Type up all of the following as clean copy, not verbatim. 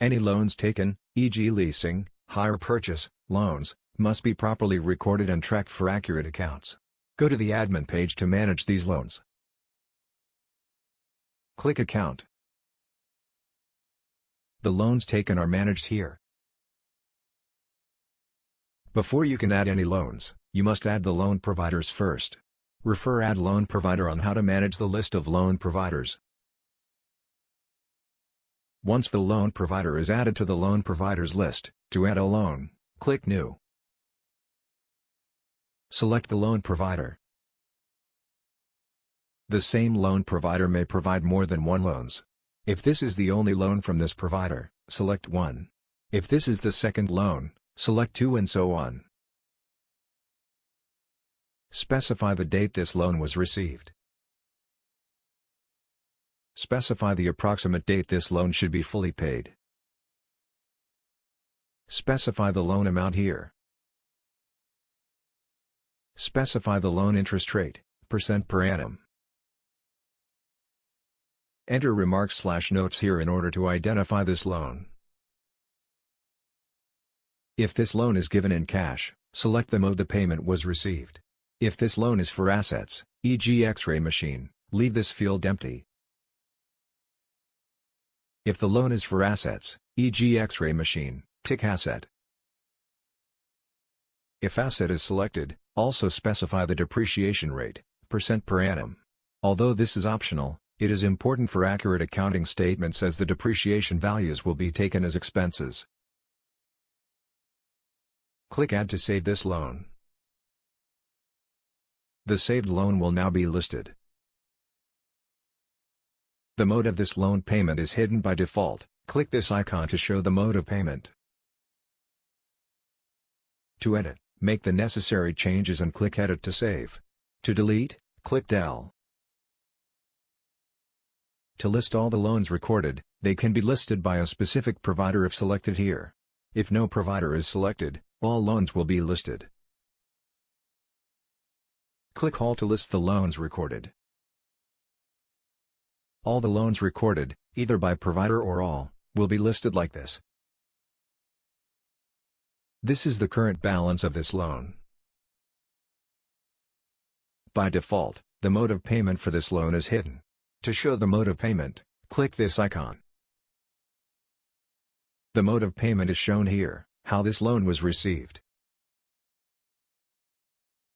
Any loans taken, e.g. leasing, hire purchase, loans, must be properly recorded and tracked for accurate accounts. Go to the admin page to manage these loans. Click Account. The loans taken are managed here. Before you can add any loans, you must add the loan providers first. Refer Add Loan Provider on how to manage the list of loan providers. Once the loan provider is added to the loan providers list, to add a loan, click New. Select the loan provider. The same loan provider may provide more than one loans. If this is the only loan from this provider, select 1. If this is the second loan, select 2 and so on. Specify the date this loan was received. Specify the approximate date this loan should be fully paid. Specify the loan amount here. Specify the loan interest rate, % per annum. Enter remarks/notes here in order to identify this loan. If this loan is given in cash, select the mode the payment was received. If this loan is for assets, e.g. X-ray machine, leave this field empty. If the loan is for assets, e.g. X-ray machine, tick Asset. If asset is selected, also specify the depreciation rate, % per annum. Although this is optional, it is important for accurate accounting statements as the depreciation values will be taken as expenses. Click Add to save this loan. The saved loan will now be listed. The mode of this loan payment is hidden by default. Click this icon to show the mode of payment. To edit, make the necessary changes and click Edit to save. To delete, click Del. To list all the loans recorded, they can be listed by a specific provider if selected here. If no provider is selected, all loans will be listed. Click All to list the loans recorded. All the loans recorded, either by provider or all, will be listed like this. This is the current balance of this loan. By default, the mode of payment for this loan is hidden. To show the mode of payment, click this icon. The mode of payment is shown here, how this loan was received.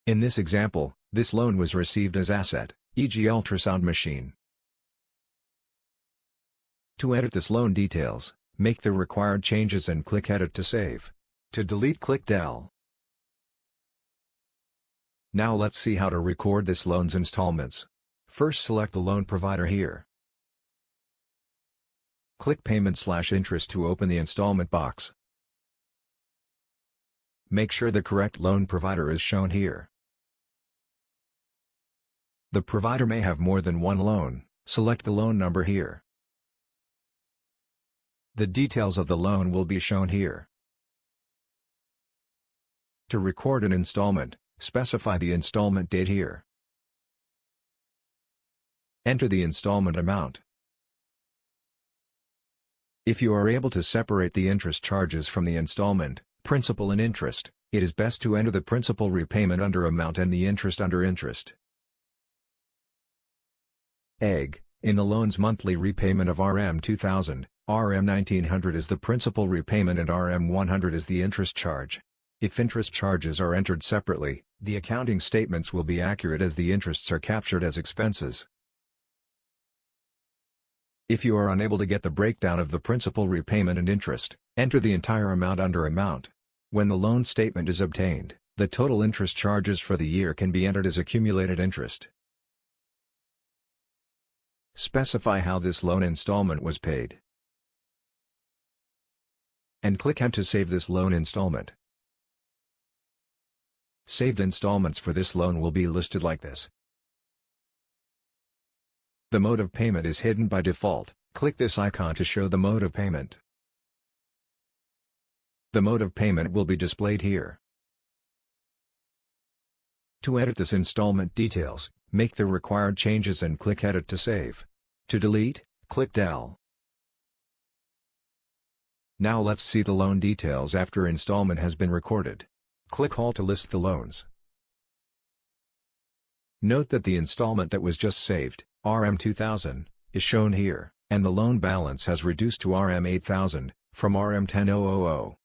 In this example, this loan was received as asset, e.g. ultrasound machine. To edit this loan details, make the required changes and click Edit to save. To delete, click Del. Now let's see how to record this loan's installments. First select the loan provider here. Click Payment/Interest to open the installment box. Make sure the correct loan provider is shown here. The provider may have more than one loan, select the loan number here. The details of the loan will be shown here. To record an installment, specify the installment date here. Enter the installment amount. If you are able to separate the interest charges from the installment, principal and interest, it is best to enter the principal repayment under amount and the interest under interest. In the loan's monthly repayment of Rm 2000, Rm 1900 is the principal repayment and Rm 100 is the interest charge. If interest charges are entered separately, the accounting statements will be accurate as the interests are captured as expenses. If you are unable to get the breakdown of the principal repayment and interest, enter the entire amount under amount. When the loan statement is obtained, the total interest charges for the year can be entered as accumulated interest. Specify how this loan installment was paid. And click Add to save this loan installment. Saved installments for this loan will be listed like this. The mode of payment is hidden by default. Click this icon to show the mode of payment. The mode of payment will be displayed here. To edit this installment details, make the required changes and click Edit to save. To delete, click Del. Now let's see the loan details after installment has been recorded. Click All to list the loans. Note that the installment that was just saved, RM2000, is shown here, and the loan balance has reduced to RM8000, from RM10000.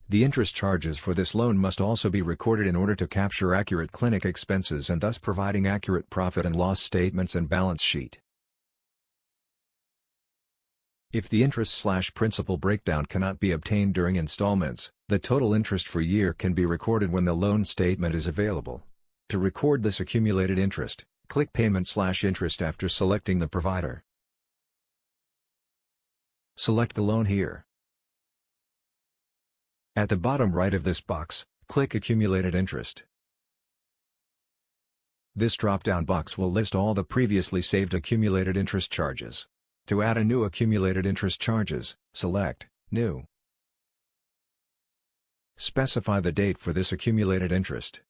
The interest charges for this loan must also be recorded in order to capture accurate clinic expenses and thus providing accurate profit and loss statements and balance sheet. If the interest/principal breakdown cannot be obtained during installments, the total interest for year can be recorded when the loan statement is available. To record this accumulated interest, click Payment/Interest after selecting the provider. Select the loan here. At the bottom right of this box, click Accumulated Interest. This drop-down box will list all the previously saved accumulated interest charges. To add a new accumulated interest charges, select New. Specify the date for this accumulated interest.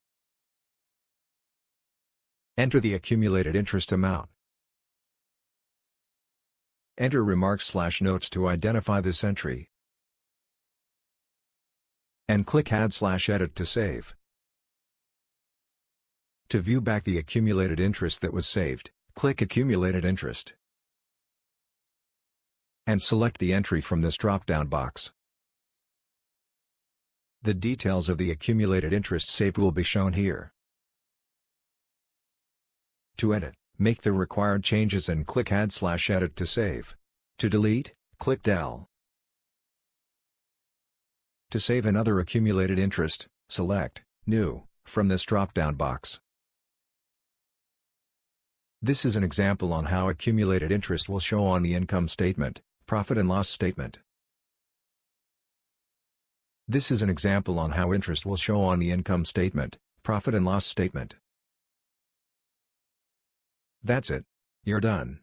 Enter the accumulated interest amount. Enter remarks/notes to identify this entry. And click Add/Edit to save. To view back the accumulated interest that was saved, click Accumulated Interest. And select the entry from this drop-down box. The details of the accumulated interest saved will be shown here. To edit, make the required changes and click Add/Edit to save. To delete, click Del. To save another accumulated interest, select New from this drop-down box. This is an example on how accumulated interest will show on the income statement, profit and loss statement. This is an example on how interest will show on the income statement, profit and loss statement. That's it. You're done.